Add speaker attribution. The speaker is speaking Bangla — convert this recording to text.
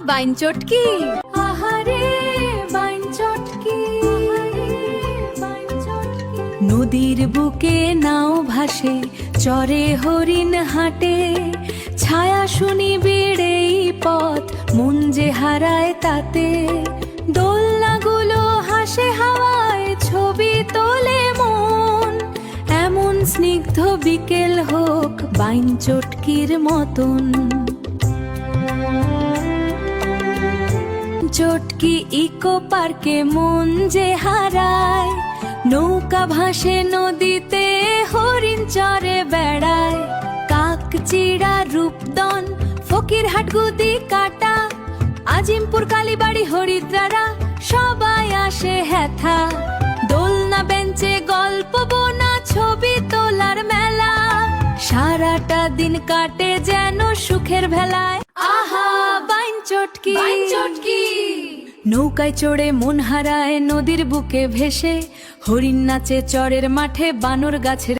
Speaker 1: বাইন চটকি, আহারে বাইন চটকি। নদীর বুকে নাও ভাসে, চরে হরিণ হাটে, ছায়া শুনি বেড়েই পথ, মন যে হারায় তাতে। দোলনাগুলো হাসে হাওয়ায়, ছবি তোলে মন, এমন স্নিগ্ধ বিকেল হোক বাইন চটকির মতন। চটকি ইকো পার্কে মন যে হারায়, নৌকা ভাসে নদীতে, হরিণ চরে বেড়ায়। কাকচিড়া রূপদন, ফকিরহাট গুদি কাটা, আজিমপুর কালীবাড়ি হরিদ্রারা সবাই আসে হেথা। দোলনা বেঞ্চে গল্প বোনা, ছবি তোলার মেলা, সারাটা দিন কাটে যেন সুখের ভেলায়। আহা বাইন চটকি, বাইন চটকি। নৌকায় চড়ে মন হারায় নদীর বুকে ভেসে, হরিণ নাচে চরের মাঠে, বানর গাছের